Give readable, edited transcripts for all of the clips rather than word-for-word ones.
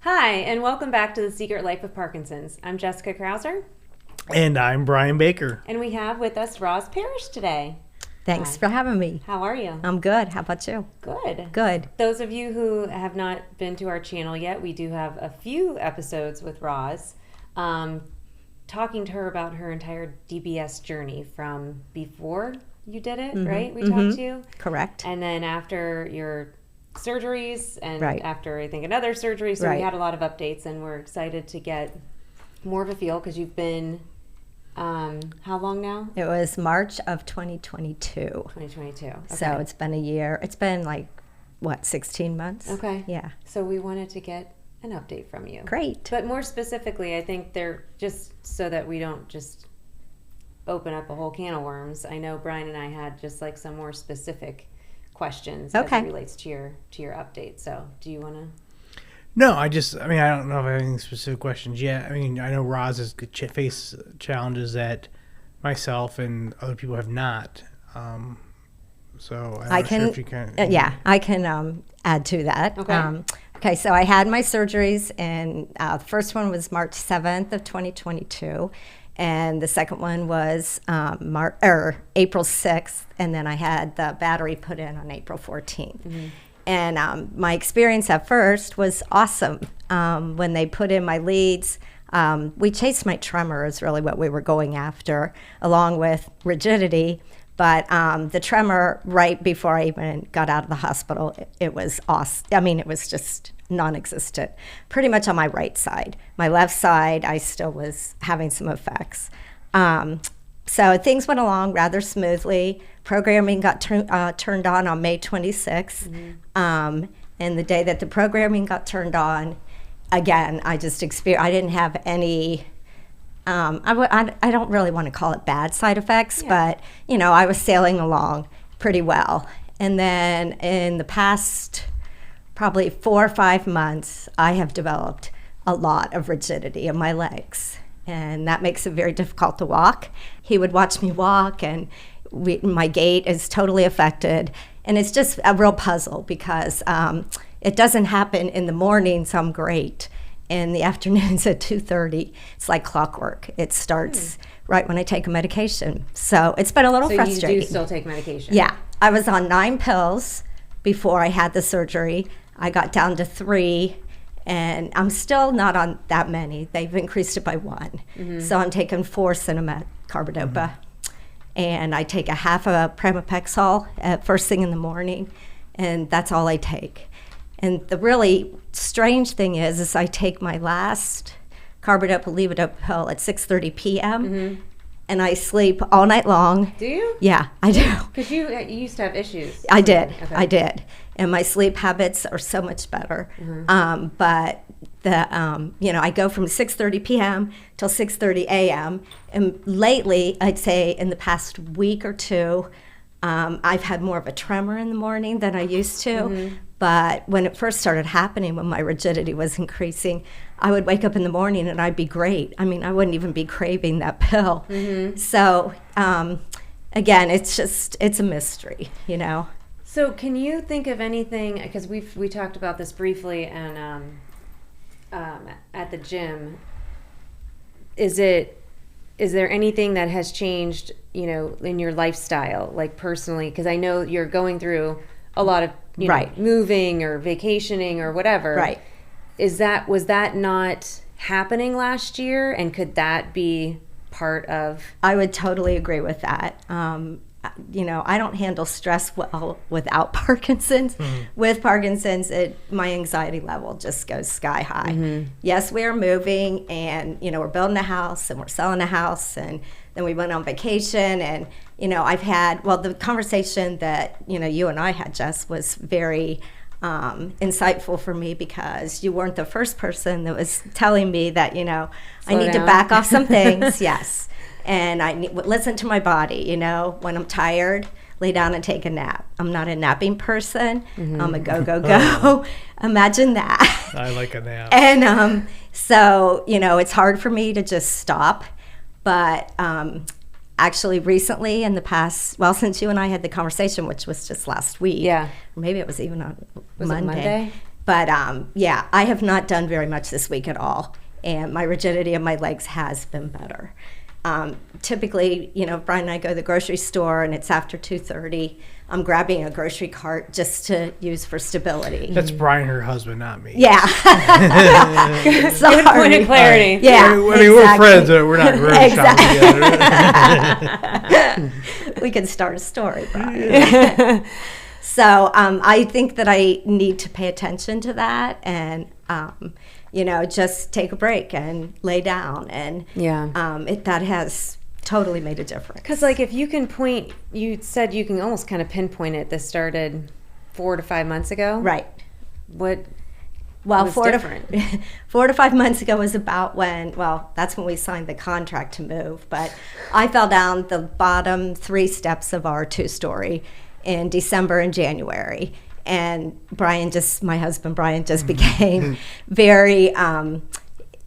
Hi, and welcome back to The Secret Life of Parkinson's. I'm Jessica Krauser. And I'm Brian Baker. And we have with us Roz Parrish today. Thanks for having me. How are you? I'm good. How about you? Good. Good. Those of you who have not been to our channel yet, we do have a few episodes with Roz, talking to her about her entire DBS journey from before you did it, right? We talked to you. Correct. And then after your surgeries and Right. after, I think, another surgery. So we Right. had a lot of updates, and we're excited to get more of a feel because you've been, how long now? It was March of 2022. 2022. Okay. So it's been a year. It's been like, 16 months? Okay. Yeah. So we wanted to get an update from you. Great. But more specifically, I think they're just so that we don't just open up a whole can of worms. I know Brian and I had just like some more specific questions as Okay. it relates to your update. So do you want to? No, I don't know if I have any specific questions yet. I mean, I know Roz has faced challenges that myself and other people have not. So I'm not sure if you can. Yeah, I can add to that. Okay. Okay, so I had my surgeries, and the first one was March 7th of 2022. And the second one was April 6th, and then I had the battery put in on April 14th. And my experience at first was awesome. When they put in my leads, we chased my tremor is really what we were going after, along with rigidity. But the tremor right before I even got out of the hospital, it was awesome. I mean, it was just non-existent, pretty much on my right side. My left side, I still was having some effects. So things went along rather smoothly. Programming got turned on May 26th. And the day that the programming got turned on, again, I just experienced, I didn't have any, I don't really want to call it bad side effects, but, I was sailing along pretty well. And then in the past probably 4 or 5 months, I have developed a lot of rigidity in my legs. And that makes it very difficult to walk. He would watch me walk, and my gait is totally affected. And it's just a real puzzle because it doesn't happen in the mornings. I'm great. In the afternoons at 2:30, it's like clockwork. It starts right when I take a medication. So it's been a little frustrating. You do still take medication? Yeah. I was on 9 pills before I had the surgery. I got down to 3, and I'm still not on that many. They've increased it by 1. So I'm taking 4 Cinemet carbidopa. And I take a half a pramipexole at first thing in the morning, and that's all I take. And the really strange thing is I take my last carbidopa-levodopa pill at 6:30 p.m., and I sleep all night long. Do you? Yeah, I do. Because you used to have issues. I did. Okay. I did. And my sleep habits are so much better. But I go from 6:30 p.m. till 6:30 a.m. And lately, I'd say in the past week or two, I've had more of a tremor in the morning than I used to. But when it first started happening, when my rigidity was increasing, I would wake up in the morning and I'd be great. I mean, I wouldn't even be craving that pill. So, again, it's a mystery, So can you think of anything, because we talked about this briefly and at the gym, is there anything that has changed, in your lifestyle, like personally? Because I know you're going through a lot of, Right. moving or vacationing or whatever. Right. Was that not happening last year? And could that be part of? I would totally agree with that. I don't handle stress well without Parkinson's. With Parkinson's, my anxiety level just goes sky high. Yes, we're moving, and we're building a house, and we're selling a house, and then we went on vacation, and I've had the conversation that you and I had, Jess, was very insightful for me because you weren't the first person that was telling me that I need to back off some things. Yes. And I listen to my body, when I'm tired, lay down and take a nap. I'm not a napping person. I'm a go. Imagine that. I like a nap. And so, it's hard for me to just stop. But actually recently in the past, since you and I had the conversation, which was just last week. Yeah. Or maybe it was even on Was it Monday? But yeah, I have not done very much this week at all, and my rigidity of my legs has been better. Typically, Brian and I go to the grocery store and it's after 2:30. I'm grabbing a grocery cart just to use for stability. That's Brian, her husband, not me. Yeah. Good point of clarity. Yeah. I mean, we're friends, but we're not grocery shopping together. We can start a story, Brian. So I think that I need to pay attention to that and, just take a break and lay down. And that has totally made a difference. Because, like, if you can point, you said you can almost kind of pinpoint it. This started 4 to 5 months ago. Right. What Well, was 4 to 5 months ago was about that's when we signed the contract to move. But I fell down the bottom 3 steps of our 2-story in December and January. And my husband Brian just became very,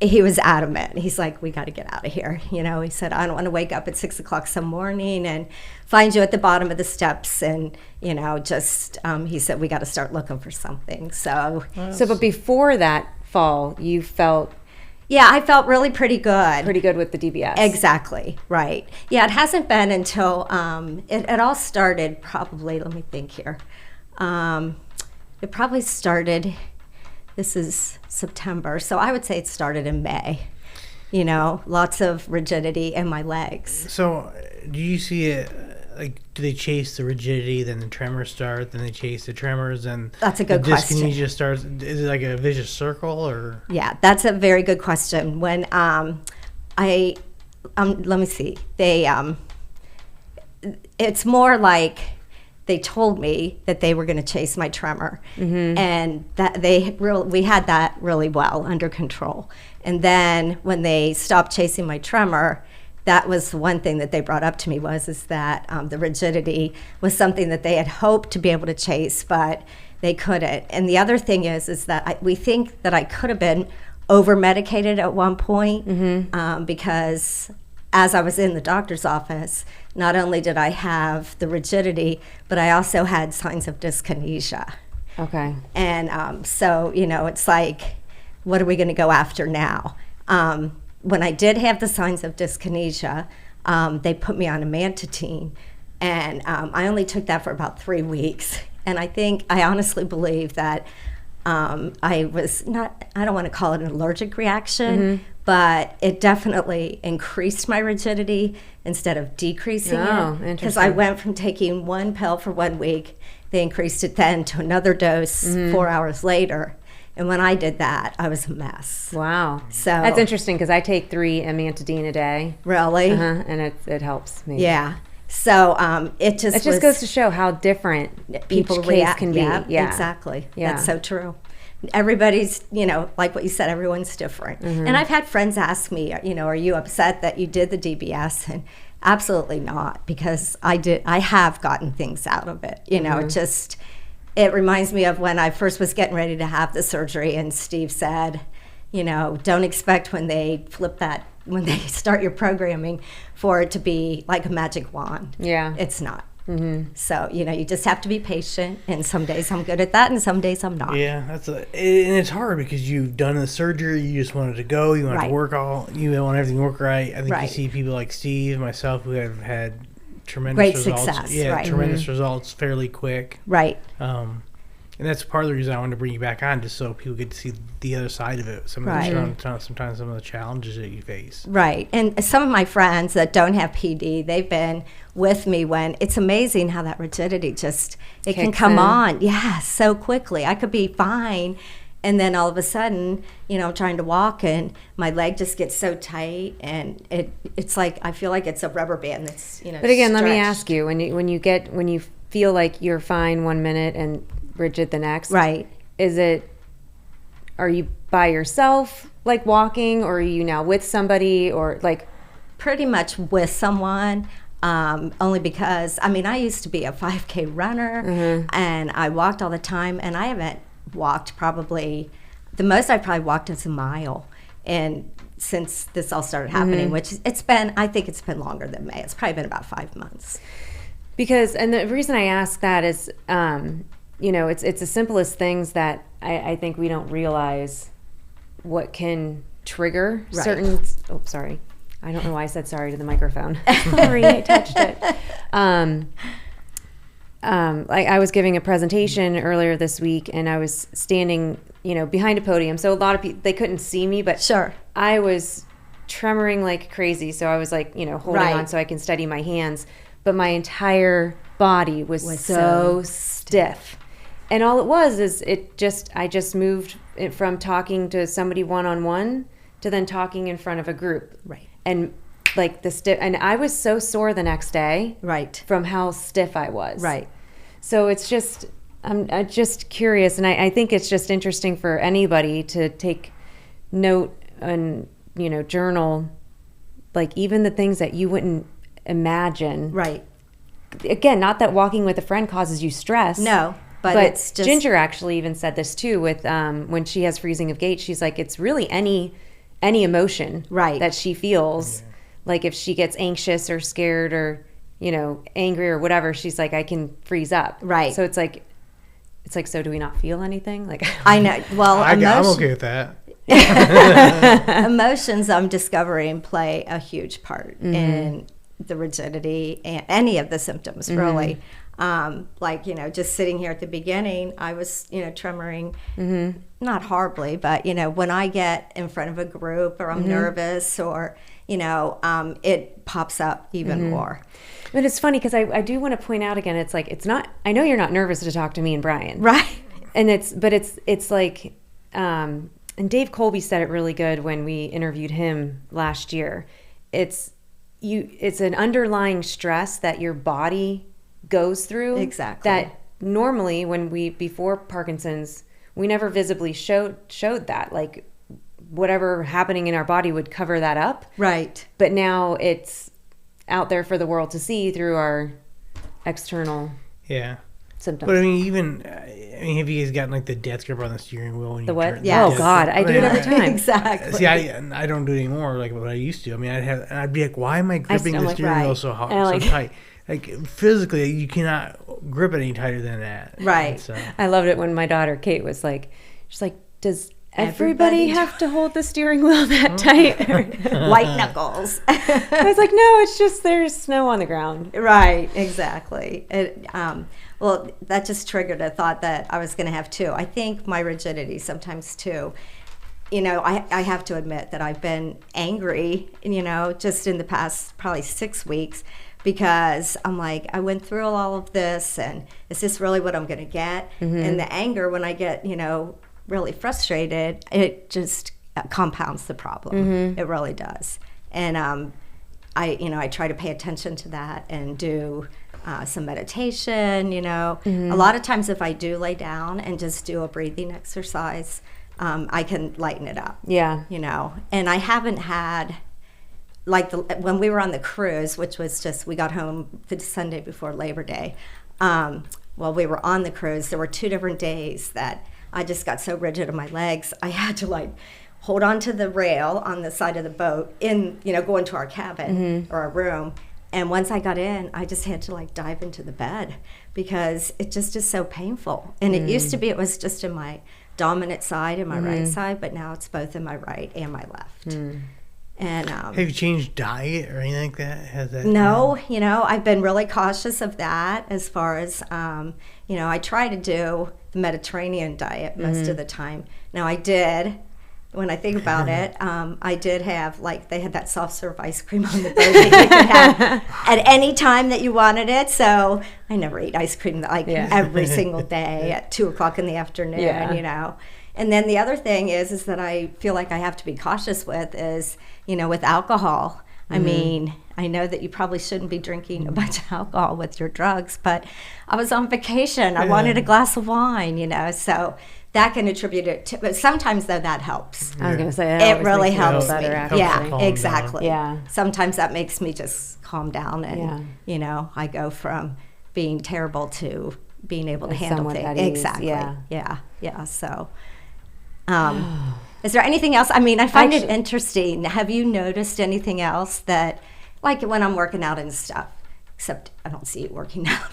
he was adamant. He's like, we got to get out of here. He said, I don't want to wake up at 6 o'clock some morning and find you at the bottom of the steps. And, he said, we got to start looking for something. But before that fall, you felt... Yeah, I felt really pretty good. Pretty good with the DBS. Exactly, right. Yeah, it hasn't been until, it all started probably, let me think here. It probably started, this is September, so I would say it started in May. Lots of rigidity in my legs. So do you see it, like, do they chase the rigidity, then the tremors start, then they chase the tremors, and that's a good the question. Dyskinesia starts? Is it like a vicious circle, or? Yeah, that's a very good question. When let me see, it's more like they told me that they were going to chase my tremor, and that we had that really well under control. And then when they stopped chasing my tremor, that was one thing that they brought up to me is that the rigidity was something that they had hoped to be able to chase, but they couldn't. And the other thing is that we think that I could have been over-medicated at one point, because as I was in the doctor's office, not only did I have the rigidity, but I also had signs of dyskinesia. Okay. And so, it's like, what are we going to go after now? When I did have the signs of dyskinesia, they put me on amantadine, and I only took that for about 3 weeks. And I honestly believe that I don't want to call it an allergic reaction, but it definitely increased my rigidity instead of decreasing it. Because I went from taking 1 pill for 1 week, they increased it then to another dose 4 hours later. And when I did that, I was a mess. Wow. So that's interesting because I take 3 amantadine a day. Really? And it helps me. Yeah. So it just goes to show how different people case can be. Yeah, exactly. Yeah. That's so true. Everybody's, like what you said, everyone's different. And I've had friends ask me, are you upset that you did the DBS? And absolutely not, because I have gotten things out of it. It reminds me of when I first was getting ready to have the surgery, and Steve said, don't expect when they start your programming for it to be like a magic wand. Yeah. It's not. So, you just have to be patient, and some days I'm good at that, and some days I'm not. Yeah, and it's hard because you've done the surgery, you just wanted to go, you want to work you want everything to work right. I think you see people like Steve, myself, who have had tremendous results. Success. Yeah, tremendous results fairly quick. Right. And that's part of the reason I wanted to bring you back on, just so people get to see the other side of it. Sometimes some of the challenges that you face. Right. And some of my friends that don't have PD, they've been with me when it's amazing how that rigidity can come on. Yeah, so quickly. I could be fine, and then all of a sudden, I'm trying to walk, and my leg just gets so tight, and it's like I feel like it's a rubber band that's But again, stretched. let me ask you: when you feel like you're fine 1 minute and rigid the next, right? Are you by yourself, like walking, or are you now with somebody, or like? Pretty much with someone. Only because I used to be a 5K runner, and I walked all the time, and I haven't walked probably, the most I probably walked is a mile, and since this all started happening, which I think it's been longer than May. It's probably been about 5 months. Because, and the reason I ask that is, it's the simplest things that I think we don't realize what can trigger certain. Oh, sorry. I don't know why I said sorry to the microphone. Sorry, I touched it. Like I was giving a presentation earlier this week, and I was standing, behind a podium. So a lot of people, they couldn't see me, but Sure. I was tremoring like crazy. So I was like, holding on so I can steady my hands. But my entire body was so stiff. And all it was is I just moved it from talking to somebody one-on-one to then talking in front of a group. Right. And like and I was so sore the next day. Right. From how stiff I was. Right. So it's just, I'm just curious, and I think it's just interesting for anybody to take note and, journal, like even the things that you wouldn't imagine. Right. Again, not that walking with a friend causes you stress. No, but it's just... Ginger actually even said this too with when she has freezing of gait. She's like, it's really any emotion that she feels. Yeah. Like if she gets anxious or scared or angry or whatever, she's like, I can freeze up. Right. So it's like, so do we not feel anything? Like I know. Well, I'm okay with that. Emotions, I'm discovering, play a huge part in the rigidity and any of the symptoms, really. Just sitting here at the beginning, I was, tremoring, not horribly, but, when I get in front of a group or I'm nervous or, it pops up even more. But it's funny because I do want to point out again, it's like, it's not, I know you're not nervous to talk to me and Brian. Right. And it's like, and Dave Colby said it really good when we interviewed him last year. It's an underlying stress that your body goes through. Exactly. That normally before Parkinson's, we never visibly showed that. Like whatever happening in our body would cover that up. Right. But now it's out there for the world to see through our external symptoms. But have you guys gotten like the death grip on the steering wheel? When the you what? turn, Yeah. Oh God, I do it every time. Exactly. See, I don't do it anymore like what I used to. I mean, I'd be like, why am I gripping the steering wheel so hard, so tight? Like physically, you cannot grip it any tighter than that. Right. So. I loved it when my daughter Kate was like, she's like, does everybody have to hold the steering wheel that tight? White knuckles. I was like, no, it's just there's snow on the ground. Right, exactly. Well, that just triggered a thought that I was going to have too. I think my rigidity sometimes too, I have to admit that I've been angry, just in the past probably 6 weeks, because I'm like, I went through all of this, and is this really what I'm going to get? And the anger, when I get, really frustrated, it just compounds the problem. It really does. And I try to pay attention to that and do some meditation. A lot of times if I do lay down and just do a breathing exercise, I can lighten it up. Yeah. And I haven't had, like when we were on the cruise, which was just, we got home the Sunday before Labor Day. While we were on the cruise, there were 2 different days that I just got so rigid in my legs. I had to hold on to the rail on the side of the boat go into our cabin or our room. And once I got in, I just had to dive into the bed because it just is so painful. And it used to be, it was just in my dominant side and my right side, but now it's both in my right and my left. And have you changed diet or anything like that? Has that? No, I've been really cautious of that as far as, I try to do the Mediterranean diet most of the time. Now I did, when I think about it, I did have, they had that soft serve ice cream on the boat that you could have at any time that you wanted it. So I never eat ice cream every single day at 2:00 in the afternoon, And then the other thing is that I feel like I have to be cautious with is, with alcohol. I mean, I know that you probably shouldn't be drinking a bunch of alcohol with your drugs, but I was on vacation. I wanted a glass of wine, so that can attribute it to, but sometimes though that helps. I was going to say, it really helps me. Actually. Exactly. Yeah. Sometimes that makes me just calm down and, I go from being terrible to being able to handle things. Exactly. Yeah. So, is there anything else? I mean, I find it interesting. Have you noticed anything else that, like when I'm working out and stuff, except I don't see you working out.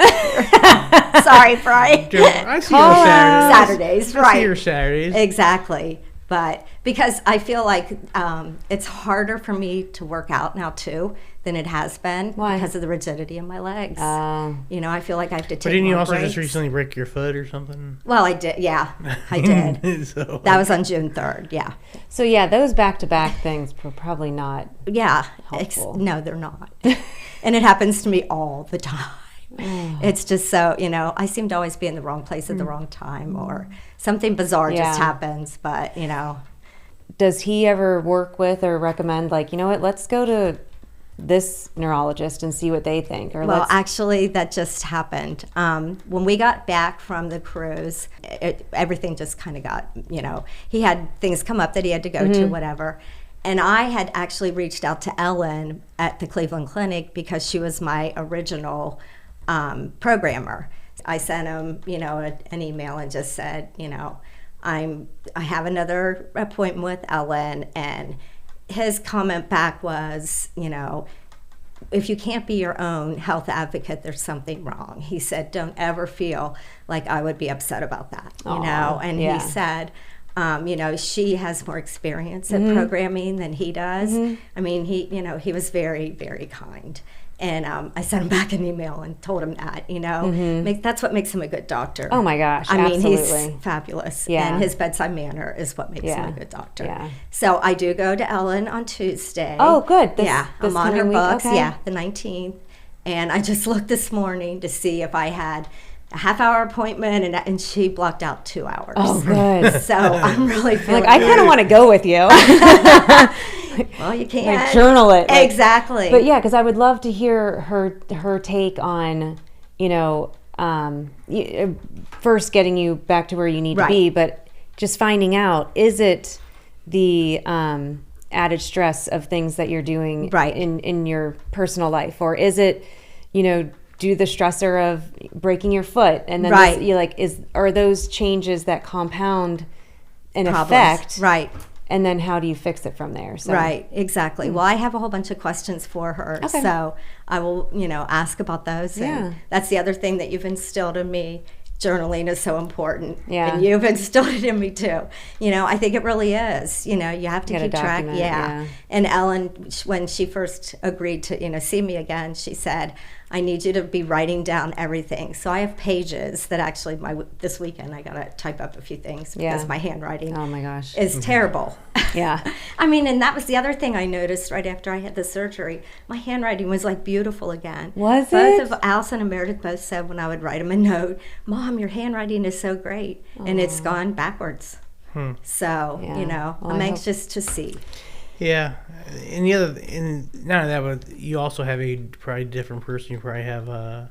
Sorry, Brian. I see your Saturdays. Saturdays, right. I see your Saturdays. Exactly. But because I feel like it's harder for me to work out now too than it has been. Why? Because of the rigidity in my legs. You know, I feel like I have to take But didn't you more also breaks. just recently break your foot or something? Well, I did. Yeah, I did. So, That was on June 3rd. Yeah. So yeah, those back-to-back things were probably not. Yeah. Helpful. No, they're not. And it happens to me all the time. It's just so, you know, I seem to always be in the wrong place at the wrong time, or something bizarre Yeah. just happens. But, you know. Does he ever work with or recommend, like, you know what, let's go to this neurologist and see what they think? Or Well, actually, that just happened. When we got back from the cruise, everything just kind of got, you know, he had things come up that he had to go to, whatever. And I had actually reached out to Ellen at the Cleveland Clinic because she was my original programmer. I sent him, you know, an email and just said, you know, I have another appointment with Ellen, and his comment back was, you know, if you can't be your own health advocate, there's something wrong. He said, don't ever feel like I would be upset about that, you know. And he said, you know, she has more experience in programming than he does. I mean, he was very, very kind. And I sent him back an email and told him that, you know, that's what makes him a good doctor. Oh my gosh, I mean, absolutely. he's fabulous. Yeah. And his bedside manner is what makes him Yeah. a good doctor. Yeah. So I do go to Ellen on Tuesday. Oh, good. This I'm on her coming week? books. Okay. Yeah, the 19th. And I just looked this morning to see if I had a half-hour appointment, and she blocked out 2 hours. Oh, good. So I'm really feeling Like, I kind of want to go with you. well, you can't. Like, journal it. Like, Exactly. But yeah, because I would love to hear her take on, you know, first getting you back to where you need to be, but just finding out, is it the added stress of things that you're doing in your personal life, or is it, you know, do the stressor of breaking your foot, and then you like, are those changes that compound an effect, and then how do you fix it from there? So. Right, exactly. Well, I have a whole bunch of questions for her, so I will, you know, ask about those. And that's the other thing that you've instilled in me. Journaling is so important, and you've instilled it in me too. You know, I think it really is. You know, you have to keep track. Yeah. And Ellen, when she first agreed to, you know, see me again, she said, I need you to be writing down everything. So I have pages that actually this weekend I got to type up a few things because my handwriting is terrible. Yeah. I mean, and that was the other thing I noticed right after I had the surgery. My handwriting was like beautiful again. Was both it? Both of Allison and Meredith both said when I would write them a note, Mom, your handwriting is so great. And it's gone backwards. So, you know, well, I'm anxious to see. Yeah, and none of that, but you also have a probably different person. You probably have a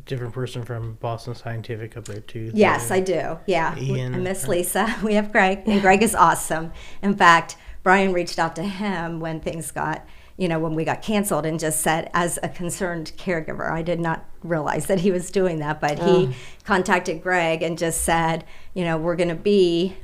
different person from Boston Scientific up there too. Yes, I do. Yeah, Ian, I miss Lisa. We have Greg, and Greg is awesome. In fact, Brian reached out to him when things got, you know, when we got canceled, and just said, as a concerned caregiver, I did not realize that he was doing that, but he contacted Greg and just said, you know, we're going to be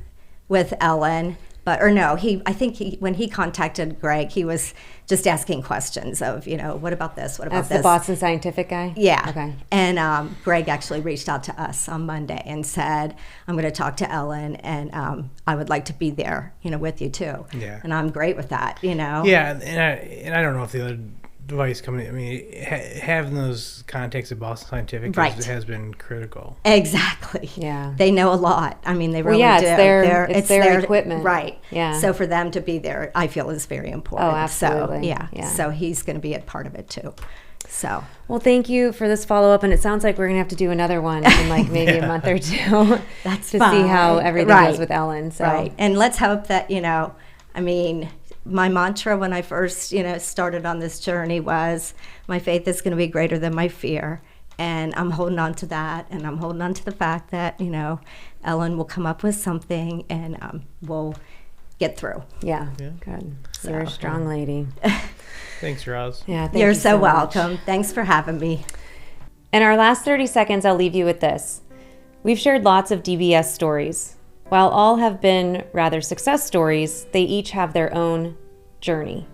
with Ellen. I think when he contacted Greg, he was just asking questions of, you know, what about this? What about this? That's the Boston Scientific guy? Yeah. Okay. And Greg actually reached out to us on Monday and said, I'm going to talk to Ellen, and I would like to be there, you know, with you too. Yeah. And I'm great with that, you know. Yeah, and I don't know if the other device coming. I mean, having those contacts at Boston Scientific has been critical. Exactly. Yeah. They know a lot. I mean, they really do. It's their equipment. Right. Yeah. So for them to be there, I feel is very important. Oh, absolutely. So, so he's going to be a part of it too. So. Well, thank you for this follow-up, and it sounds like we're going to have to do another one in like maybe a month or two. That's to fine. See how everything goes with Ellen. So. Right. And let's hope that, you know, I mean, my mantra when I first, you know, started on this journey was, my faith is going to be greater than my fear. And I'm holding on to that, and I'm holding on to the fact that, you know, Ellen will come up with something, and we'll get through. Yeah. Good. So. You're a strong lady. Thanks, Roz. Yeah, thank You're you so welcome. Much. Thanks for having me. In our last 30 seconds, I'll leave you with this. We've shared lots of DBS stories. While all have been rather success stories, they each have their own journey.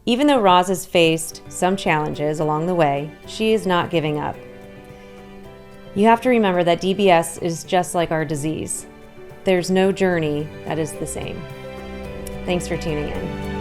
Even though Roz has faced some challenges along the way, she is not giving up. You have to remember that DBS is just like our disease. There's no journey that is the same. Thanks for tuning in.